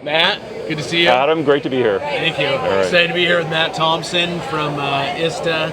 Matt, good to see you. Adam, great to be here. Thank you. Right. Excited to be here with Matt Thompson from ISTA.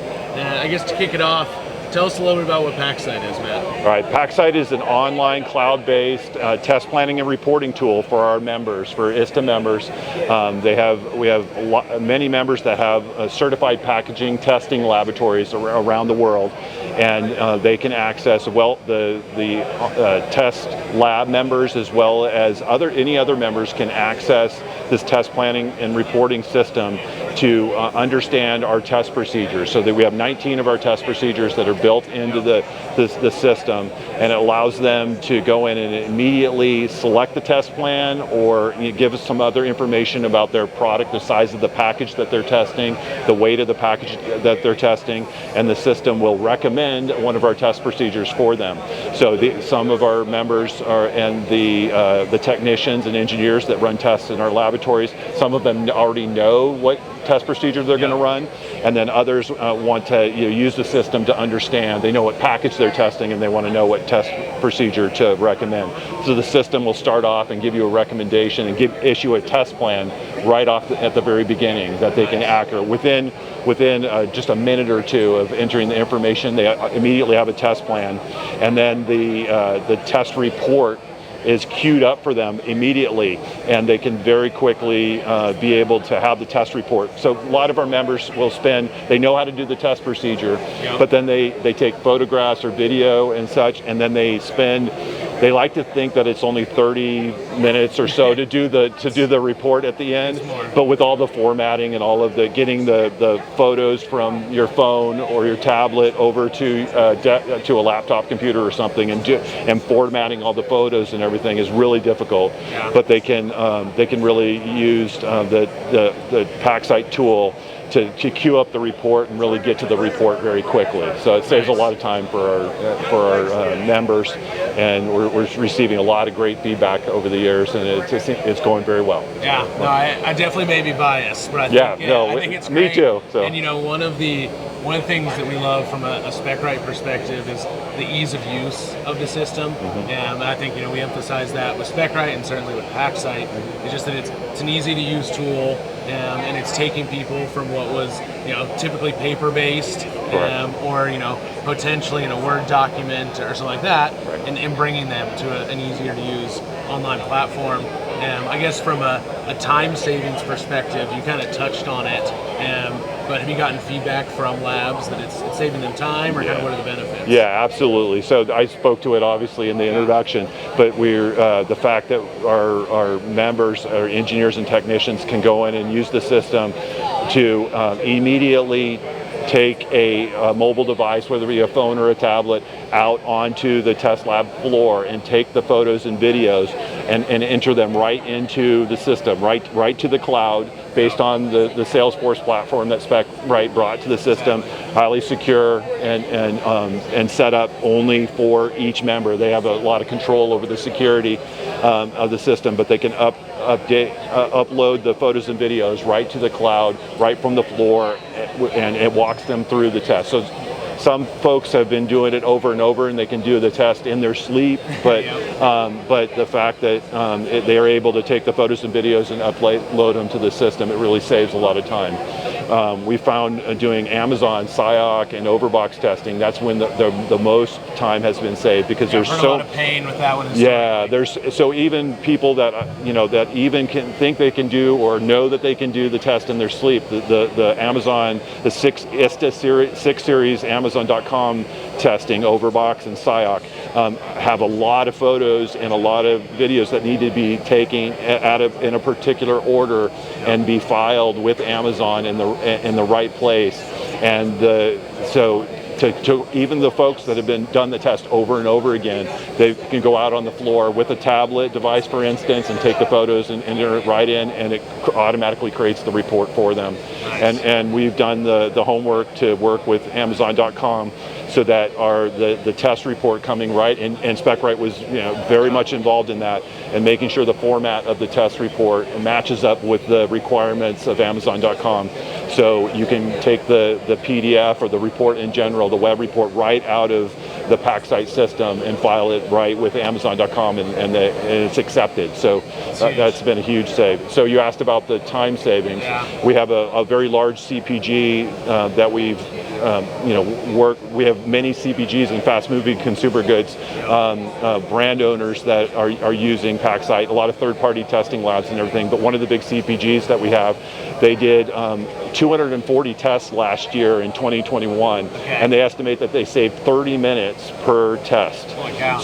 I guess to kick it off, tell us a little bit about what PackSight is, Matt. All right, PackSight is an online cloud-based test planning and reporting tool for our members, for ISTA members. We have many members that have certified packaging testing laboratories around the world, and they can access the test lab members as well as any other members can access this test planning and reporting system to understand our test procedures. So that we have 19 of our test procedures that are built into the system, and it allows them to go in and immediately select the test plan or give us some other information about their product, the size of the package that they're testing, the weight of the package that they're testing, and the system will recommend one of our test procedures for them. So some of our members and the technicians and engineers that run tests in our laboratories, some of them already know what test procedure they're going to run, and then others want to use the system to understand. They know what package they're testing and they want to know what test procedure to recommend. So the system will start off and give you a recommendation and issue a test plan right off at the very beginning that they can accurate. Within just a minute or two of entering the information, they immediately have a test plan, and then the test report is queued up for them immediately, and they can very quickly be able to have the test report. So a lot of our members they know how to do the test procedure, but then they take photographs or video and such, and then they like to think that it's only 30 minutes or so to do the report at the end, but with all the formatting and all of getting the photos from your phone or your tablet over to a laptop computer or something, and formatting all the photos and everything is really difficult. But they can really use the PackSight tool to queue up the report and really get to the report very quickly. So it saves a lot of time for our members, and we're receiving a lot of great feedback over the years, and it's going very well. Yeah, no, I definitely may be biased, but I think it's great. Me too. So. And one of the things that we love from a Specright perspective is the ease of use of the system. And I think we emphasize that with Specright and certainly with PackSight. It's just that it's an easy to use tool, and it's taking people from what was typically paper-based, or potentially in a Word document or something like that, and bringing them to an easier to use online platform. I guess from a time savings perspective, you kind of touched on it, but have you gotten feedback from labs that it's saving them time, or kind of what are the benefits? Yeah, absolutely. So I spoke to it obviously in the introduction, but the fact that our members, our engineers and technicians can go in and use the system to immediately take a mobile device, whether it be a phone or a tablet, out onto the test lab floor and take the photos and videos and enter them right into the system, right to the cloud, based on the Salesforce platform that Specright brought to the system, highly secure and set up only for each member. They have a lot of control over the security of the system, but they can upload the photos and videos right to the cloud, right from the floor, and it walks them through the test. So some folks have been doing it over and over, and they can do the test in their sleep, but the fact that they are able to take the photos and videos and upload them to the system, it really saves a lot of time. We found doing Amazon, SIOC, and overbox testing, that's when the most time has been saved, because there's a lot of pain with that one. So even people that that even can think they can do or know that they can do the test in their sleep, the Amazon, the ISTA 6 series Amazon.com testing, overbox and SIOC, have a lot of photos and a lot of videos that need to be taken in a particular order and be filed with Amazon in the right place. And so to even the folks that have done the test over and over again, they can go out on the floor with a tablet device, for instance, and take the photos and enter it right in, and it automatically creates the report for them. Nice. And we've done the homework to work with Amazon.com so that the test report coming right, and Specright was very much involved in that, and making sure the format of the test report matches up with the requirements of Amazon.com. So you can take the PDF or the report in general, the web report, right out of the PackSight system and file it right with Amazon.com, and it's accepted. So that's been a huge save. So you asked about the time savings. Yeah. We have a very large CPG that we've we have many CPGs and fast-moving consumer goods brand owners that are using PackSight. A lot of third-party testing labs and everything. But one of the big CPGs that we have, they did 240 tests last year in 2021, and they estimate that they saved 30 minutes per test.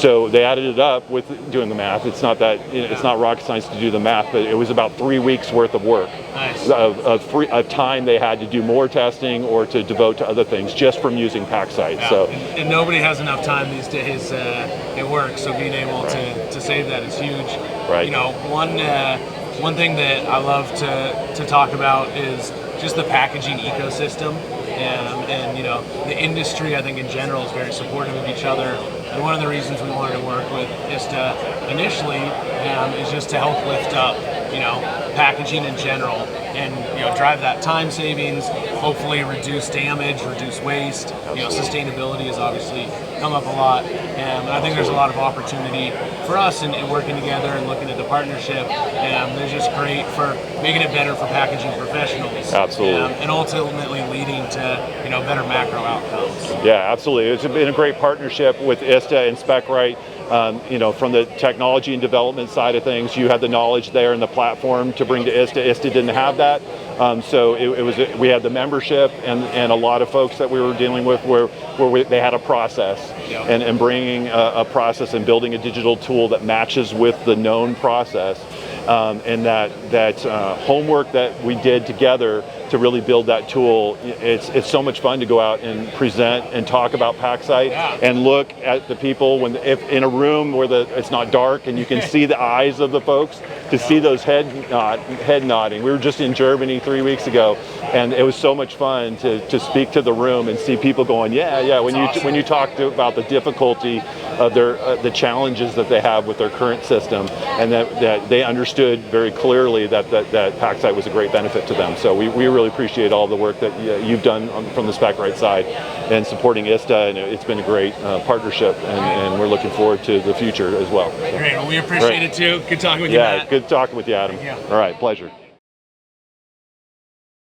So they added it up with doing the math. It's not that it's not rocket science to do the math, but it was about 3 weeks worth of work, of time they had to do more testing or to devote to other things just from using PackSight. Yeah. So and nobody has enough time these days at work, so being able to save that is huge. Right. You know, one thing that I love to talk about is just the packaging ecosystem, and you know, the industry, I think in general, is very supportive of each other. And one of the reasons we wanted to work with ISTA initially is just to help lift up, you know, packaging in general, and you know, drive that time savings, hopefully reduce damage, reduce waste. You know, sustainability has obviously come up a lot, and I think there's a lot of opportunity for us in working together and looking at the partnership. And they're just great for making it better for packaging professionals. Absolutely. And ultimately leading to, you know, better macro outcomes. Yeah, absolutely. It's been a great partnership with ISTA and Specright. You know, from the technology and development side of things, you had the knowledge there and the platform to bring to ISTA. ISTA didn't have that, so we had the membership and a lot of folks that we were dealing with where they had a process, and bringing a process and building a digital tool that matches with the known process, and that homework that we did together to really build that tool. It's so much fun to go out and present and talk about PackSight and look at the people if in a room where it's not dark and you can see the eyes of the folks, to see those head nodding. We were just in Germany 3 weeks ago, and it was so much fun to speak to the room and see people going, yeah. When you talk about the difficulty of the challenges that they have with their current system, and that they understood very clearly that PackSight was a great benefit to them. So we really appreciate all the work that you've done from the Specright side and supporting ISTA, and it's been a great partnership, and we're looking forward to the future as well. Great. Well, we appreciate it too. Good talking with you, Matt. Good talking with you, Adam. All right, pleasure.